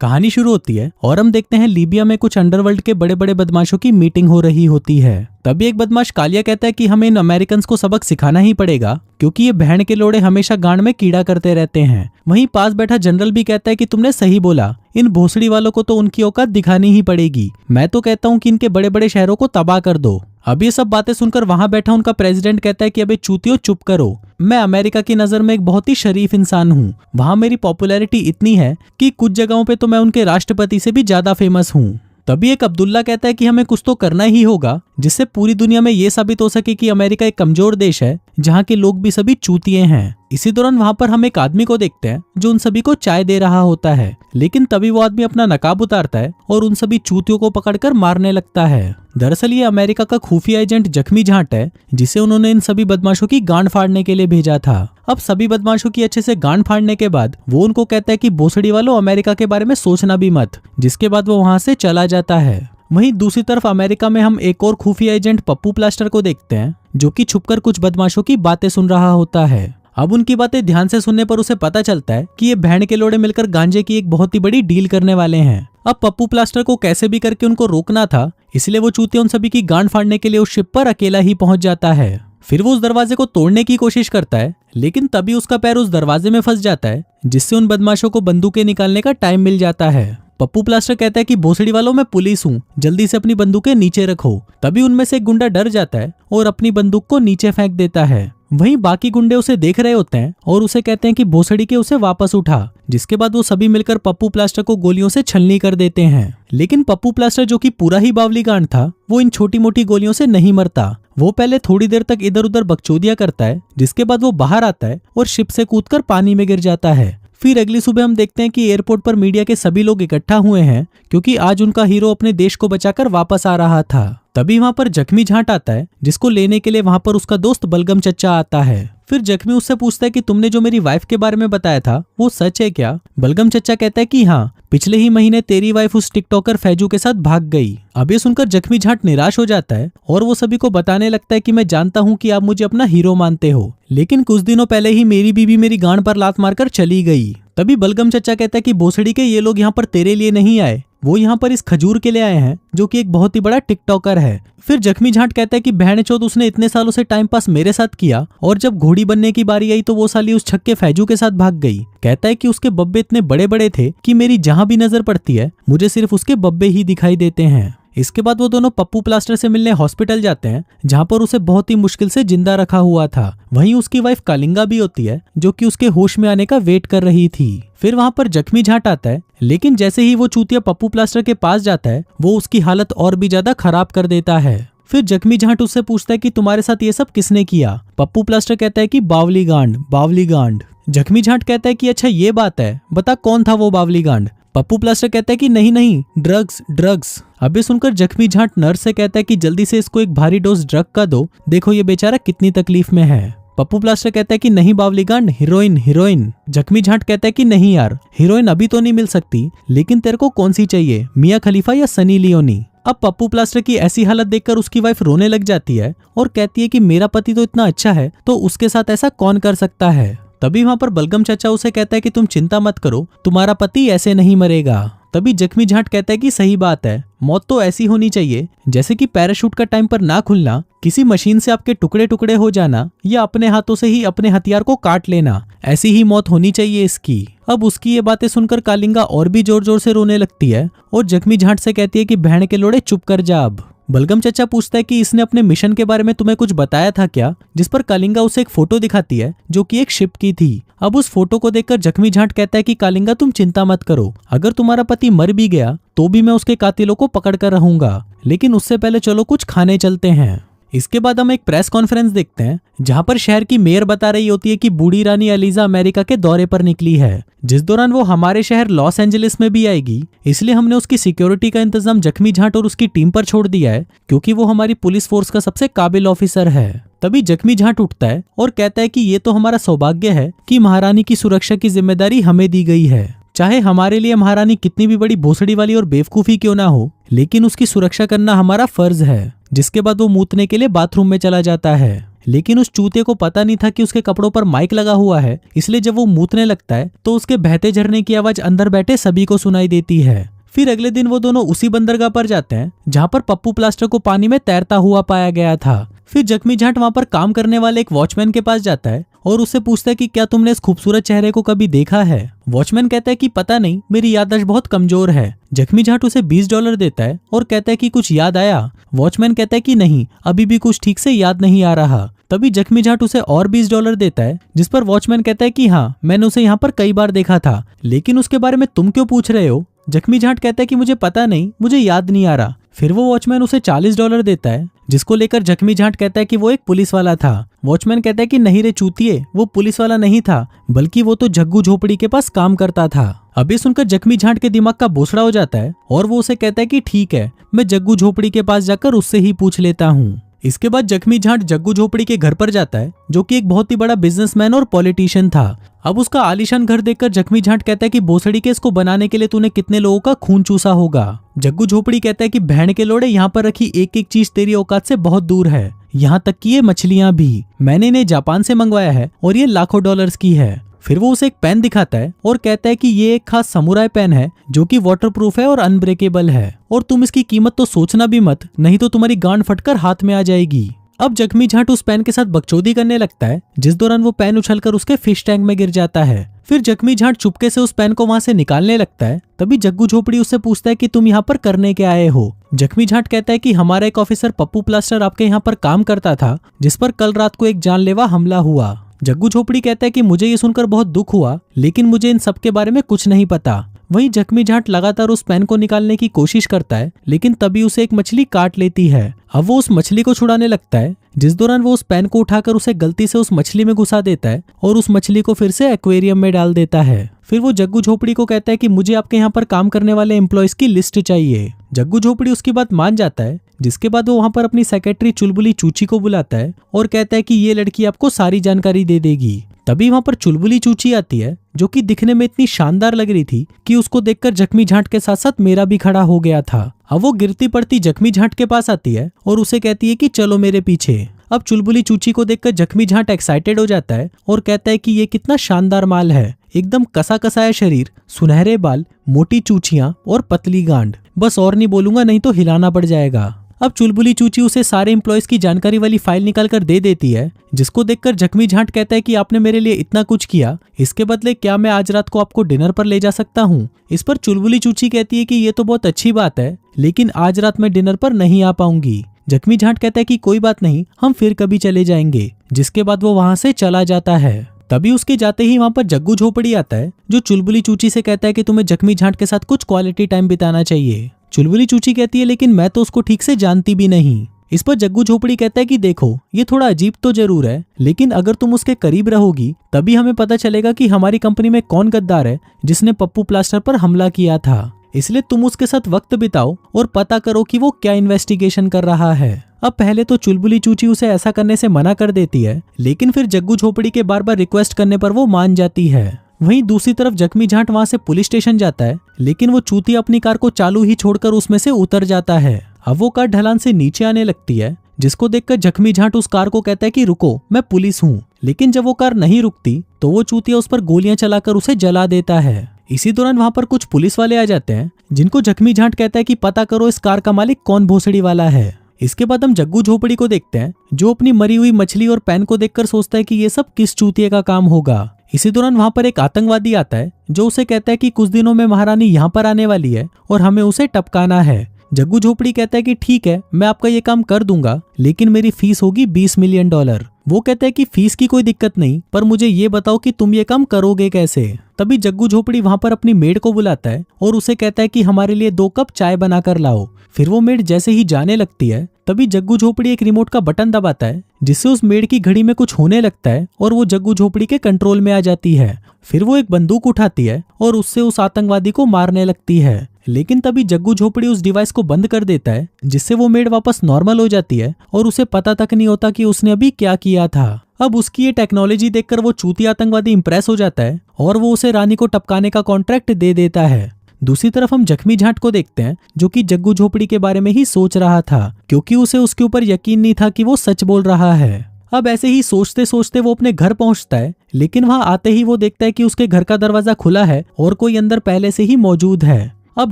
कहानी शुरू होती है और हम देखते हैं लीबिया में कुछ अंडरवर्ल्ड के बड़े बड़े बदमाशों की मीटिंग हो रही होती है। तभी एक बदमाश कालिया कहता है कि हमें इन अमेरिकन्स को सबक सिखाना ही पड़ेगा, क्योंकि ये बहन के लोड़े हमेशा गांड में कीड़ा करते रहते हैं। वहीं पास बैठा जनरल भी कहता है कि तुमने सही बोला, इन भोसड़ी वालों को तो उनकी औकात दिखानी ही पड़ेगी। मैं तो कहता हूँ कि इनके बड़े बड़े शहरों को तबाह कर दो। अब ये सब बातें सुनकर वहां बैठा उनका प्रेसिडेंट कहता है कि अबे चूतियों चुप करो, मैं अमेरिका की नजर में एक बहुत ही शरीफ इंसान हूँ। वहां मेरी पॉपुलैरिटी इतनी है कि कुछ जगहों पे तो मैं उनके राष्ट्रपति से भी ज्यादा फेमस हूँ। तभी एक अब्दुल्ला कहता है कि हमें कुछ तो करना ही होगा जिससे पूरी दुनिया में ये साबित हो सके कि अमेरिका एक कमजोर देश है जहाँ के लोग भी सभी चूतिए हैं। इसी दौरान वहां पर हम एक आदमी को देखते हैं जो उन सभी को चाय दे रहा होता है, लेकिन तभी वो आदमी अपना नकाब उतारता है और उन सभी चूतियों को पकड़कर मारने लगता है। दरअसल ये अमेरिका का खुफिया एजेंट जख्मी झांट है, जिसे उन्होंने इन सभी बदमाशों की गांड फाड़ने के लिए भेजा था। अब सभी बदमाशों की अच्छे से गांड फाड़ने के बाद वो उनको कहता है कि भोसड़ी वालों अमेरिका के बारे में सोचना भी मत, जिसके बाद वो वहां से चला जाता है। वहीं दूसरी तरफ अमेरिका में हम एक और खुफिया एजेंट पप्पू प्लास्टर को देखते हैं, जो कि छुपकर कुछ बदमाशों की बातें सुन रहा होता है। अब उनकी बातें ध्यान से सुनने पर उसे पता चलता है कि ये बहन के लोड़े मिलकर गांजे की एक बहुत ही बड़ी डील करने वाले हैं। अब पप्पू प्लास्टर को कैसे भी करके उनको रोकना था, इसलिए वो चूतिया उन सभी की गांड फाड़ने के लिए उस शिप पर अकेला ही पहुंच जाता है। फिर वो उस दरवाजे को तोड़ने की कोशिश करता है, लेकिन तभी उसका पैर उस दरवाजे में फंस जाता है, जिससे उन बदमाशों को बंदूकें निकालने का टाइम मिल जाता है। पप्पू प्लास्टर कहता है कि भोसड़ी वालों मैं पुलिस हूँ, जल्दी से अपनी बंदूकें नीचे रखो। तभी उनमें से एक गुंडा डर जाता है और अपनी बंदूक को नीचे फेंक देता है। वहीं बाकी गुंडे उसे देख रहे होते हैं और उसे कहते हैं कि भोसड़ी के उसे वापस उठा, जिसके बाद वो सभी मिलकर पप्पू प्लास्टर को गोलियों से छलनी कर देते हैं। लेकिन पप्पू प्लास्टर, जो कि पूरा ही बावली गांड था, वो इन छोटी मोटी गोलियों से नहीं मरता। वो पहले थोड़ी देर तक इधर उधर बकचोदिया करता है, जिसके बाद वो बाहर आता है और शिप से कूदकर पानी में गिर जाता है। फिर अगली सुबह हम देखते हैं कि एयरपोर्ट पर मीडिया के सभी लोग इकट्ठा हुए हैं, क्योंकि आज उनका हीरो अपने देश को बचाकर वापस आ रहा था। तभी वहां पर जख्मी झांट आता है, जिसको लेने के लिए वहां पर उसका दोस्त बलगम चचा आता है। फिर जख्मी उससे पूछता है कि तुमने जो मेरी वाइफ के बारे में बताया था वो सच है क्या? बलगम चचा कहता है कि हाँ, पिछले ही महीने तेरी वाइफ उस टिकटॉकर फैजू के साथ भाग गई। अब ये सुनकर जख्मी झांट निराश हो जाता है और वो सभी को बताने लगता है कि मैं जानता हूँ कि आप मुझे अपना हीरो मानते हो, लेकिन कुछ दिनों पहले ही मेरी बीवी मेरी गांड पर लात मारकर चली गई। तभी बलगम चचा कहता है कि भोसड़ी के ये लोग यहाँ पर तेरे लिए नहीं आए, वो यहाँ पर इस खजूर के लिए आए हैं, जो कि एक बहुत ही बड़ा टिकटॉकर है। फिर जख्मी झांट कहता है कि बहनचोद, उसने इतने सालों से टाइम पास मेरे साथ किया और जब घोड़ी बनने की बारी आई तो वो साली उस छक्के फैजू के साथ भाग गई। कहता है कि उसके बब्बे इतने बड़े बड़े थे कि मेरी जहां भी नजर पड़ती है मुझे सिर्फ उसके बब्बे ही दिखाई देते हैं। इसके बाद वो दोनों पप्पू प्लास्टर से मिलने हॉस्पिटल जाते हैं, जहां पर उसे बहुत ही मुश्किल से जिंदा रखा हुआ था। वहीं उसकी वाइफ कालिंगा भी होती है, जो कि उसके होश में आने का वेट कर रही थी। फिर वहां पर जख्मी झांट आता है, लेकिन जैसे ही वो चूतिया पप्पू प्लास्टर के पास जाता है वो उसकी हालत और भी ज्यादा खराब कर देता है। फिर जख्मी झांट उससे पूछता है कि तुम्हारे साथ ये सब किसने किया? पप्पू प्लास्टर कहता है कि बावली गांड, बावली गांड। जख्मी झांट कहता है कि अच्छा ये बात है, बता कौन था वो बावली गांड? पप्पू प्लास्टर कहता है कि नहीं नहीं, ड्रग्स ड्रग्स। अबे सुनकर जख्मी झांट नर्स से कहता है कि जल्दी से इसको एक भारी डोज ड्रग का दो, देखो ये बेचारा कितनी तकलीफ में है। पप्पू प्लास्टर कहता है कि नहीं बावली गांड, हीरोइन हीरोइन। जख्मी झांट कहता है कि नहीं यार, हीरोइन अभी तो नहीं मिल सकती, लेकिन तेरे को कौन सी चाहिए, मिया खलीफा या सनी लियोनी? अब पप्पू प्लास्टर की ऐसी हालत देखकर उसकी वाइफ रोने लग जाती है और कहती है कि मेरा पति तो इतना अच्छा है, तो उसके साथ ऐसा कौन कर सकता है? तभी वहां पर बलगम चचा उसे कहता है कि तुम चिंता मत करो, तुम्हारा पति ऐसे नहीं मरेगा। तभी जख्मी झांट कहता है कि सही बात है, मौत तो ऐसी होनी चाहिए जैसे कि पैराशूट का टाइम पर ना खुलना, किसी मशीन से आपके टुकड़े टुकड़े हो जाना, या अपने हाथों से ही अपने हथियार को काट लेना, ऐसी ही मौत होनी चाहिए इसकी। अब उसकी ये बातें सुनकर कालिंगा और भी जोर जोर से रोने लगती है और जख्मी झांट से कहती है कि बहन के लोड़े चुप कर जा। अब बलगम चचा पूछता है कि इसने अपने मिशन के बारे में तुम्हें कुछ बताया था क्या? जिस पर कालिंगा उसे एक फोटो दिखाती है जो कि एक शिप की थी। अब उस फोटो को देखकर जख्मी झांट कहता है कि कालिंगा तुम चिंता मत करो, अगर तुम्हारा पति मर भी गया तो भी मैं उसके कातिलों को पकड़ कर रहूंगा, लेकिन उससे पहले चलो कुछ खाने चलते हैं। इसके बाद हम एक प्रेस कॉन्फ्रेंस देखते हैं, जहां पर शहर की मेयर बता रही होती है कि बूढ़ी रानी एलिजा अमेरिका के दौरे पर निकली है, जिस दौरान वो हमारे शहर लॉस एंजलिस में भी आएगी, इसलिए हमने उसकी सिक्योरिटी का इंतजाम जख्मी झांट और उसकी टीम पर छोड़ दिया है, क्योंकि वो हमारी पुलिस फोर्स का सबसे काबिल ऑफिसर है। तभी जख्मी झांट उठता है और कहता है कि ये तो हमारा सौभाग्य है कि महारानी की सुरक्षा की जिम्मेदारी हमें दी गई है, चाहे हमारे लिए महारानी कितनी भी बड़ी भोसड़ी वाली और बेवकूफी क्यों ना हो, लेकिन उसकी सुरक्षा करना हमारा फर्ज है। जिसके बाद वो मूतने के लिए बाथरूम में चला जाता है। लेकिन उस चूते को पता नहीं था कि उसके कपड़ों पर माइक लगा हुआ है, इसलिए जब वो मूतने लगता है तो उसके बहते झरने की आवाज अंदर बैठे सभी को सुनाई देती है। फिर अगले दिन वो दोनों उसी बंदरगाह पर जाते हैं जहाँ पर पप्पू प्लास्टर को पानी में तैरता हुआ पाया गया था। फिर जख्मी जाट वहाँ पर काम करने वाले एक वॉचमैन के पास जाता है और उससे पूछता है कि क्या तुमने इस खूबसूरत चेहरे को कभी देखा है। वॉचमैन कहता है कि पता नहीं, मेरी याददाश्त बहुत कमजोर है। जख्मी जाट उसे $20 देता है और कहता है कि कुछ याद आया। वॉचमैन कहता है कि नहीं, अभी भी कुछ ठीक से याद नहीं आ रहा। तभी जख्मी जाट उसे और $20 देता है, जिस पर वॉचमैन कहता है कि हाँ, मैंने उसे यहाँ पर कई बार देखा था, लेकिन उसके बारे में तुम क्यों पूछ रहे हो। जख्मी जाट कहता है कि मुझे पता नहीं, मुझे याद नहीं आ रहा। फिर वो वॉचमैन उसे $40 देता है, जिसको लेकर जख्मी जाट कहता है कि वो एक पुलिस वाला था। वॉचमैन कहता है कि नहीं रे चूतिए, वो पुलिस वाला नहीं था, बल्कि वो तो जग्गू झोपड़ी के पास काम करता था। अभी सुनकर जख्मी जाट के दिमाग का बोसड़ा हो जाता है और वो उसे कहता है कि ठीक है, मैं जग्गू झोपड़ी के पास जाकर उससे ही पूछ लेता हूँ। इसके बाद जख्मी जाट जग्गू झोपड़ी के घर पर जाता है, जो कि एक बहुत ही बड़ा बिजनेसमैन और पॉलिटिशियन था। अब उसका आलीशान घर देखकर जख्मी जाट कहता है कि भोसड़ी के इसको बनाने के लिए तूने कितने लोगों का खून चूसा होगा। जग्गू झोपड़ी कहता है कि बहन के लोड़े, यहाँ पर रखी एक एक चीज तेरी औकात से बहुत दूर है, यहाँ तक कि ये मछलियां भी मैंने इन्हें जापान से मंगवाया है और ये लाखों डॉलर्स की है। फिर वो उसे एक पेन दिखाता है और कहता है कि ये एक खास समुराई पेन है जो कि वाटरप्रूफ है और अनब्रेकेबल है, और तुम इसकी कीमत तो सोचना भी मत, नहीं तो तुम्हारी गांड फटकर हाथ में आ जाएगी। अब जख्मी जाट उस पेन के साथ बकचोदी करने लगता है, जिस दौरान वो पेन उछलकर उसके फिश टैंक में गिर जाता है। फिर जख्मी जाट चुपके से उस पेन को वहां से निकालने लगता है। तभी जग्गू झोपड़ी उससे पूछता है कि तुम यहाँ पर करने के आए हो। जख्मी जाट कहता है कि हमारा एक ऑफिसर पप्पू प्लास्टर आपके यहाँ पर काम करता था, जिस पर कल रात को एक जानलेवा हमला हुआ। जग्गू झोपड़ी कहता है कि मुझे ये सुनकर बहुत दुख हुआ, लेकिन मुझे इन सब के बारे में कुछ नहीं पता। वहीं जख्मी जाट लगातार उस पेन को निकालने की कोशिश करता है, लेकिन तभी उसे एक मछली काट लेती है। अब वो उस मछली को छुड़ाने लगता है, जिस दौरान वो उस पेन को उठाकर उसे गलती से उस मछली में घुसा देता है और उस मछली को फिर से एक्वेरियम में डाल देता है। फिर वो जग्गू झोपड़ी को कहता है कि मुझे आपके यहाँ पर काम करने वाले एम्प्लॉयज की लिस्ट चाहिए। जग्गू झोपड़ी उसकी बात मान जाता है, जिसके बाद वो वहाँ पर अपनी सेक्रेटरी चुलबुली चूची को बुलाता है और कहता है कि ये लड़की आपको सारी जानकारी दे देगी। तभी वहाँ पर चुलबुली चूची आती है, जो कि दिखने में इतनी शानदार लग रही थी कि उसको देखकर जख्मी जाट के साथ साथ मेरा भी खड़ा हो गया था। अब वो गिरती पड़ती जख्मी जाट के पास आती है और उसे कहती है कि चलो मेरे पीछे। अब चुलबुली चूची को देखकर जख्मी जाट एक्साइटेड हो जाता है और कहता है कि ये कितना शानदार माल है, एकदम कसा कसाया शरीर, सुनहरे बाल, मोटी चूचियां और पतली गांड। बस और नहीं बोलूंगा, नहीं तो हिलाना पड़ जाएगा। अब चुलबुली चूची उसे सारे एम्प्लॉयज की जानकारी वाली फाइल निकाल कर दे देती है, जिसको देखकर जख्मी जाट कहता है कि आपने मेरे लिए इतना कुछ किया, इसके बदले क्या मैं आज रात को आपको डिनर पर ले जा सकता हूँ। इस पर चुलबुली चूची कहती है कि ये तो बहुत अच्छी बात है, लेकिन आज रात मैं डिनर पर नहीं आ पाऊंगी। जख्मी जाट कहता है कि कोई बात नहीं, हम फिर कभी चले जाएंगे। जिसके बाद वो वहां से चला जाता है। तभी उसके जाते ही वहां पर जग्गू झोपड़ी आता है, जो चुलबुली चूची से कहता है कि तुम्हें जख्मी जाट के साथ कुछ क्वालिटी टाइम बिताना चाहिए। चुलबुली चूची कहती है लेकिन मैं तो उसको ठीक से जानती भी नहीं। इस पर जग्गू झोपड़ी कहता है कि देखो, ये थोड़ा अजीब तो जरूर है, लेकिन अगर तुम उसके करीब रहोगी तभी हमें पता चलेगा कि हमारी कंपनी में कौन गद्दार है जिसने पप्पू प्लास्टर पर हमला किया था। इसलिए तुम उसके साथ वक्त बिताओ और पता करो कि वो क्या इन्वेस्टिगेशन कर रहा है। अब पहले तो चुलबुली चूची उसे ऐसा करने से मना कर देती है, लेकिन फिर जग्गू झोपड़ी के बार बार रिक्वेस्ट करने पर वो मान जाती है। वहीं दूसरी तरफ जख्मी जाट वहां से पुलिस स्टेशन जाता है, लेकिन वो चूतिया अपनी कार को चालू ही छोड़कर उसमें से उतर जाता है। अब वो कार ढलान से नीचे आने लगती है, जिसको देखकर जख्मी जाट उस कार को कहता है कि रुको, मैं पुलिस हूँ। लेकिन जब वो कार नहीं रुकती तो वो चूतिया उस पर गोलियां चलाकर उसे जला देता है। इसी दौरान वहां पर कुछ पुलिस वाले आ जाते हैं, जिनको जख्मी जाट कहता है कि पता करो इस कार का मालिक कौन भोसड़ी वाला है। इसके बाद हम जग्गू झोपड़ी को देखते हैं, जो अपनी मरी हुई मछली और पेन को देखकर सोचता है कि ये सब किस चूतिए का काम होगा। इसी दौरान वहां पर एक आतंकवादी आता है, जो उसे कहता है कि कुछ दिनों में महारानी यहाँ पर आने वाली है और हमें उसे टपकाना है। जग्गू झोपड़ी कहता है कि ठीक है, मैं आपका ये काम कर दूंगा, लेकिन मेरी फीस होगी $20 मिलियन। वो कहता है कि फीस की कोई दिक्कत नहीं, पर मुझे ये बताओ कि तुम ये काम करोगे कैसे। तभी जग्गू झोपड़ी वहां पर अपनी मेड को बुलाता है और उसे कहता है कि हमारे लिए 2 कप चाय बनाकर लाओ। फिर वो मेड जैसे ही जाने लगती है, तभी जग्गू झोपड़ी एक रिमोट का बटन दबाता है, जिससे उस मेड की घड़ी में कुछ होने लगता है और वो जग्गू झोपड़ी के कंट्रोल में आ जाती है। फिर वो एक बंदूक उठाती है और उससे उस आतंकवादी को मारने लगती है, लेकिन तभी जग्गू झोपड़ी उस डिवाइस को बंद कर देता है, जिससे वो मेड वापस नॉर्मल हो जाती है और उसे पता तक नहीं होता कि उसने अभी क्या किया था। अब उसकी ये टेक्नोलॉजी देखकर वो चूतिया आतंकवादी इंप्रेस हो जाता है और वो उसे रानी को टपकाने का कॉन्ट्रैक्ट दे देता है। दूसरी तरफ हम जख्मी जाट को देखते हैं, जो कि जग्गू झोपड़ी के बारे में ही सोच रहा था, क्योंकि उसे उसके ऊपर यकीन नहीं था कि वो सच बोल रहा है। अब ऐसे ही सोचते सोचते वो अपने घर पहुंचता है, लेकिन वहां आते ही वो देखता है कि उसके घर का दरवाजा खुला है और कोई अंदर पहले से ही मौजूद है। अब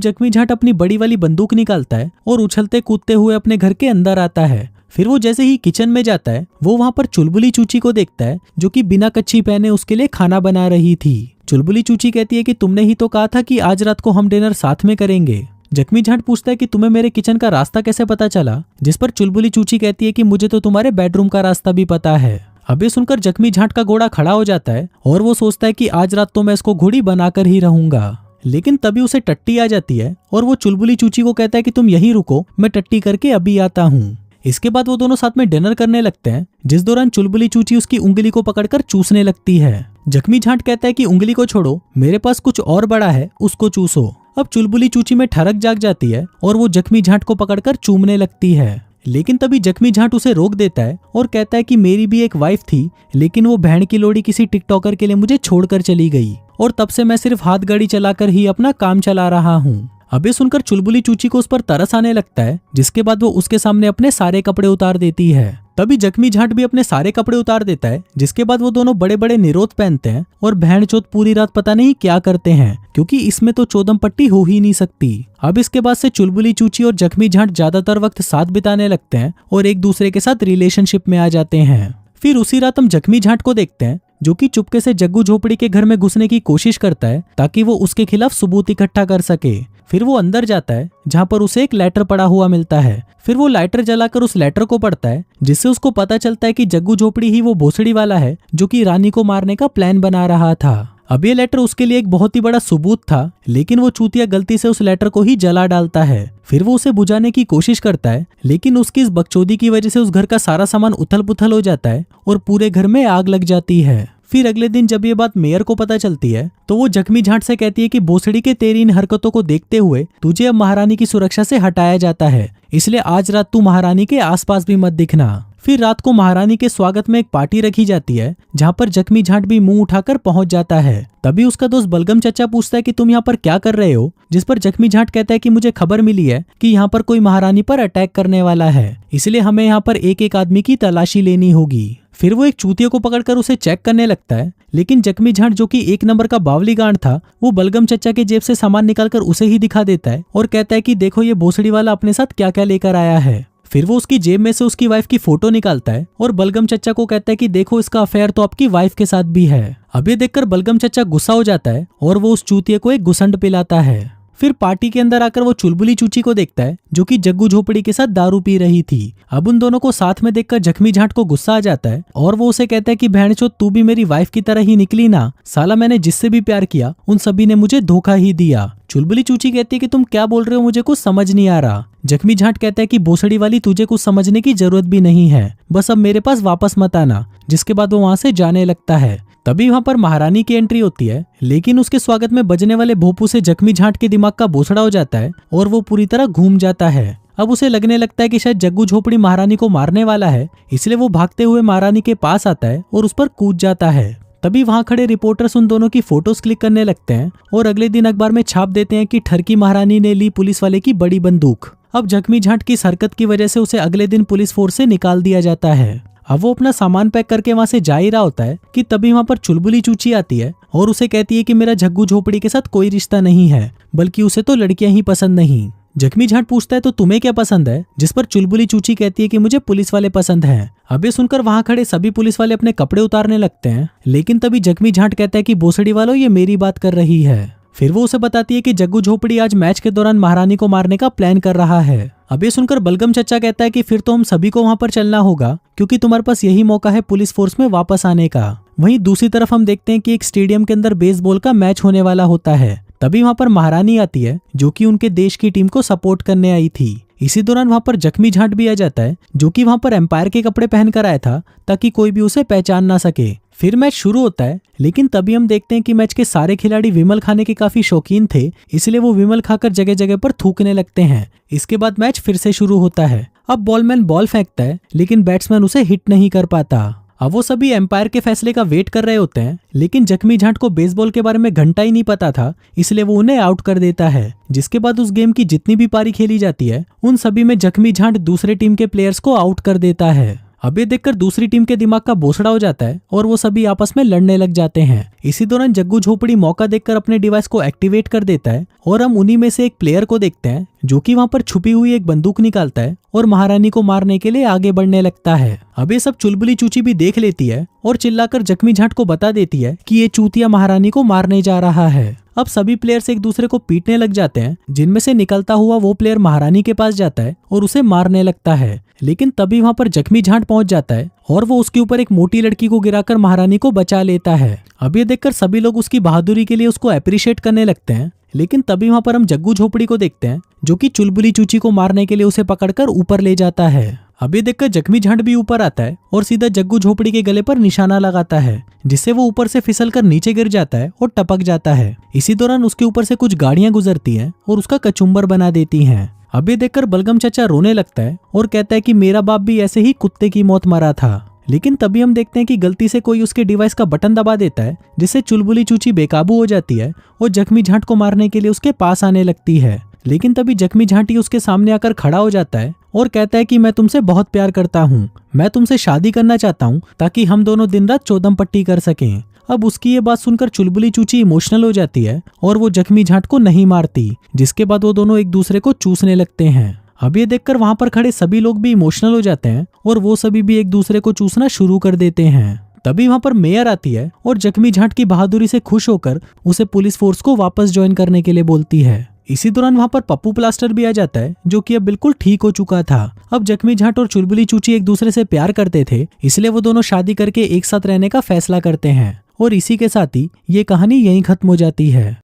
जख्मी जाट अपनी बड़ी वाली बंदूक निकालता है और उछलते कूदते हुए अपने घर के अंदर आता है। फिर वो जैसे ही किचन में जाता है वो वहां पर चुलबुली चूची को देखता है, जो कि बिना कच्छी पहने उसके लिए खाना बना रही थी। चुलबुली चूची कहती है कि तुमने ही तो कहा था कि आज रात को हम डिनर साथ में करेंगे। जख्मी जाट पूछता है कि तुम्हें मेरे किचन का रास्ता कैसे पता चला, जिस पर चुलबुली चूची कहती है कि मुझे तो तुम्हारे बेडरूम का रास्ता भी पता है। अब ये सुनकर जख्मी जाट का घोड़ा खड़ा हो जाता है और वो सोचता है कि आज रात तो मैं इसको घोड़ी बनाकर ही रहूंगा। लेकिन तभी उसे टट्टी आ जाती है और वो चुलबुली चूची को कहता है कि तुम यहीं रुको, मैं टट्टी करके अभी आता हूँ। इसके बाद वो दोनों साथ में डिनर करने लगते हैं, जिस दौरान चुलबुली चूची उसकी उंगली को पकड़कर चूसने लगती है। जख्मी जाट कहता है कि उंगली को छोड़ो, मेरे पास कुछ और बड़ा है, उसको चूसो। अब चुलबुली चूची में ठरक जाग जाती है और वो जख्मी जाट को पकड़कर चूमने लगती है। लेकिन तभी जख्मी जाट उसे रोक देता है और कहता है कि मेरी भी एक वाइफ थी, लेकिन वो बहन की लोड़ी किसी टिकटॉकर के लिए मुझे छोड़कर चली गई और तब से मैं सिर्फ हाथ गाड़ी चलाकर ही अपना काम चला रहा हूँ। अब ये सुनकर चुलबुली चूची को उस पर तरस आने लगता है, जिसके बाद वो उसके सामने अपने सारे कपड़े उतार देती है। तभी जख्मी जाट भी अपने सारे कपड़े उतार देता है, जिसके बाद वो दोनों बड़े बड़े निरोध पहनते हैं और बहनचोद पूरी रात पता नहीं क्या करते हैं, क्योंकि इसमें तो चौदम पट्टी हो ही नहीं सकती। अब इसके बाद से चुलबुली चूची और जख्मी जाट ज्यादातर वक्त साथ बिताने लगते हैं और एक दूसरे के साथ रिलेशनशिप में आ जाते हैं। फिर उसी रात हम जख्मी जाट को देखते हैं, जो कि चुपके से जग्गू झोपड़ी के घर में घुसने की कोशिश करता है ताकि वो उसके खिलाफ सबूत इकट्ठा कर सके। फिर वो अंदर जाता है जहाँ पर उसे एक लेटर पड़ा हुआ मिलता है। फिर वो लाइटर जलाकर उस लेटर को पढ़ता है, जिससे उसको पता चलता है कि जग्गू झोपड़ी ही वो भोसड़ी वाला है जो कि रानी को मारने का प्लान बना रहा था। अब ये लेटर उसके लिए एक बहुत ही बड़ा सबूत था, लेकिन वो चूतिया गलती से उस लेटर को ही जला डालता है। फिर वो उसे बुझाने की कोशिश करता है, लेकिन उसकी इस बकचोदी की वजह से उस घर का सारा सामान उथल पुथल हो जाता है और पूरे घर में आग लग जाती है। फिर अगले दिन जब ये बात मेयर को पता चलती है तो वो जख्मी जाट से कहती है कि भोसड़ी के तेरी इन हरकतों को देखते हुए तुझे अब महारानी की सुरक्षा से हटाया जाता है, इसलिए आज रात तू महारानी के आसपास भी मत दिखना। फिर रात को महारानी के स्वागत में एक पार्टी रखी जाती है, जहाँ पर जख्मी जाट भी मुंह उठाकर पहुंच जाता है। तभी उसका दोस्त बलगम चचा पूछता है कि तुम यहाँ पर क्या कर रहे हो, जिस पर जख्मी जाट कहता है कि मुझे खबर मिली है कि यहाँ पर कोई महारानी पर अटैक करने वाला है, इसलिए हमें यहाँ पर एक एक आदमी की तलाशी लेनी होगी। फिर वो एक चूतिया को पकड़कर उसे चेक करने लगता है, लेकिन जख्मी जाट जो कि एक नंबर का बावली गांड था, वो बलगम चचा के जेब से सामान निकालकर उसे ही दिखा देता है और कहता है कि देखो ये भोसड़ी वाला अपने साथ क्या क्या लेकर आया है। फिर वो उसकी जेब में से उसकी वाइफ की फोटो निकालता है और बलगम चचा को कहता है कि देखो इसका अफेयर तो आपकी वाइफ के साथ भी है। अब ये देखकर बलगम चचा गुस्सा हो जाता है और वो उस चूतिये को एक गुसंड पिलाता है। फिर पार्टी के अंदर आकर वो चुलबुली चूची को देखता है, जो कि जग्गू झोपड़ी के साथ दारू पी रही थी। अब उन दोनों को साथ में देखकर जख्मी जाट को गुस्सा आ जाता है और वो उसे कहता है कि बहनचोद तू भी मेरी वाइफ की तरह ही निकली ना, साला मैंने जिससे भी प्यार किया उन सभी ने मुझे धोखा ही दिया। चुलबुली चूची कहती है कि तुम क्या बोल रहे हो, मुझे कुछ समझ नहीं आ रहा। जख्मी जाट कहता है कि भोसड़ी वाली तुझे कुछ समझने की जरूरत भी नहीं है, बस अब मेरे पास वापस मत आना। जिसके बाद वो वहां से जाने लगता है। तभी वहां पर महारानी की एंट्री होती है, लेकिन उसके स्वागत में बजने वाले भोपू से जख्मी जाट के दिमाग का बोसड़ा हो जाता है और वो पूरी तरह घूम जाता है। अब उसे लगने लगता है कि शायद जग्गू झोपड़ी महारानी को मारने वाला है, इसलिए वो भागते हुए महारानी के पास आता है और उस पर कूद जाता है। तभी वहां खड़े रिपोर्टर्स उन दोनों की फोटोज क्लिक करने लगते हैं और अगले दिन अखबार में छाप देते हैं कि ठरकी महारानी ने ली पुलिस वाले की बड़ी बंदूक। अब जख्मी जाट की इस हरकत की वजह से उसे अगले दिन पुलिस फोर्स से निकाल दिया जाता है। अब वो अपना सामान पैक करके वहां से जा ही रहा होता है कि तभी वहां पर चुलबुली चूची आती है और उसे कहती है कि मेरा जग्गू झोपड़ी के साथ कोई रिश्ता नहीं है, बल्कि उसे तो लड़कियां ही पसंद नहीं। जख्मी जाट पूछता है तो तुम्हें क्या पसंद है, जिस पर चुलबुली चूची कहती है कि मुझे पुलिस वाले पसंद हैं। अब ये सुनकर वहां खड़े सभी पुलिस वाले अपने कपड़े उतारने लगते हैं, लेकिन तभी जख्मी जाट कहता है कि भोसड़ी वालों ये मेरी बात कर रही है। फिर वो उसे बताती है कि जग्गू झोपड़ी आज मैच के दौरान महारानी को मारने का प्लान कर रहा है। अब ये सुनकर बलगम चचा कहता है कि फिर तो हम सभी को वहां पर चलना होगा, क्योंकि तुम्हारे पास यही मौका है पुलिस फोर्स में वापस आने का। वहीं दूसरी तरफ हम देखते हैं कि एक स्टेडियम के अंदर बेसबॉल का मैच होने वाला होता है। तभी वहां पर महारानी आती है, जो कि उनके देश की टीम को सपोर्ट करने आई थी। इसी दौरान वहां पर जख्मी जाट भी आ जाता है, जो कि वहां पर एम्पायर के कपड़े पहन कर आया था ताकि कोई भी उसे पहचान ना सके। फिर मैच शुरू होता है, लेकिन तभी हम देखते हैं कि मैच के सारे खिलाड़ी विमल खाने के काफी शौकीन थे, इसलिए वो विमल खाकर जगह जगह पर थूकने लगते हैं। इसके बाद मैच फिर से शुरू होता है। अब बॉलमैन बॉल फेंकता है, लेकिन बैट्समैन उसे हिट नहीं कर पाता। अब वो सभी एम्पायर के फैसले का वेट कर रहे होते हैं, लेकिन जख्मी जाट को बेसबॉल के बारे में घंटा ही नहीं पता था, इसलिए वो उन्हें आउट कर देता है। जिसके बाद उस गेम की जितनी भी पारी खेली जाती है, उन सभी में जख्मी जाट दूसरे टीम के प्लेयर्स को आउट कर देता है। अब ये देखकर दूसरी टीम के दिमाग का बोसड़ा हो जाता है और वो सभी आपस में लड़ने लग जाते हैं। इसी दौरान जग्गू झोपड़ी मौका देखकर अपने डिवाइस को एक्टिवेट कर देता है और हम उन्हीं में से एक प्लेयर को देखते हैं जो कि वहां पर छुपी हुई एक बंदूक निकालता है और महारानी को मारने के लिए आगे बढ़ने लगता है। अब ये सब चुलबुली चूची भी देख लेती है और चिल्लाकर जख्मी झांट को बता देती है कि ये चूतिया महारानी को मारने जा रहा है। अब सभी प्लेयर्स एक दूसरे को पीटने लग जाते हैं, जिनमें से निकलता हुआ वो प्लेयर महारानी के पास जाता है और उसे मारने लगता है। लेकिन तभी वहां पर जख्मी झांट पहुंच जाता है और वो उसके ऊपर एक मोटी लड़की को गिराकर महारानी को बचा लेता है। अब ये देखकर सभी लोग उसकी बहादुरी के लिए उसको अप्रिशिएट करने लगते हैं। लेकिन तभी वहां पर हम जग्गू झोपड़ी को देखते हैं जो कि चुलबुली चूची को मारने के लिए उसे पकड़कर ऊपर ले जाता है। अब ये देखकर जख्मी झांट भी ऊपर आता है और सीधा जग्गू झोपड़ी के गले पर निशाना लगाता है, जिससे वो ऊपर से फिसलकर नीचे गिर जाता है और टपक जाता है। इसी दौरान उसके ऊपर से कुछ गाड़ियां गुजरती हैं और उसका कचुम्बर बना देती हैं। अब ये देखकर बलगम चाचा रोने लगता है और कहता है कि मेरा बाप भी ऐसे ही कुत्ते की मौत मरा था। लेकिन तभी हम देखते हैं कि गलती से कोई उसके डिवाइस का बटन दबा देता है, जिससे चुलबुली चूची बेकाबू हो जाती है और जख्मी झांट को मारने के लिए उसके पास आने लगती है। लेकिन तभी जख्मी झांटी उसके सामने आकर खड़ा हो जाता है और कहता है कि मैं तुमसे बहुत प्यार करता हूँ, मैं तुमसे शादी करना चाहता हूँ ताकि हम दोनों दिन रात चौदम पट्टी कर सकें। अब उसकी ये बात सुनकर चुलबुली चूची इमोशनल हो जाती है और वो जख्मी झांट को नहीं मारती, जिसके बाद वो दोनों एक दूसरे को चूसने लगते हैं। अब ये देखकर वहां पर खड़े सभी लोग भी इमोशनल हो जाते हैं और वो सभी भी एक दूसरे को चूसना शुरू कर देते हैं। तभी वहां पर मेयर आती है और जख्मी झांट की बहादुरी से खुश होकर उसे पुलिस फोर्स को वापस ज्वाइन करने के लिए बोलती है। इसी दौरान वहां पर पप्पू प्लास्टर भी आ जाता है जो कि अब बिल्कुल ठीक हो चुका था। अब जख्मी झांट और चुलबुली चूची एक दूसरे से प्यार करते थे, इसलिए वो दोनों शादी करके एक साथ रहने का फैसला करते हैं और इसी के साथ ही ये कहानी यहीं खत्म हो जाती है।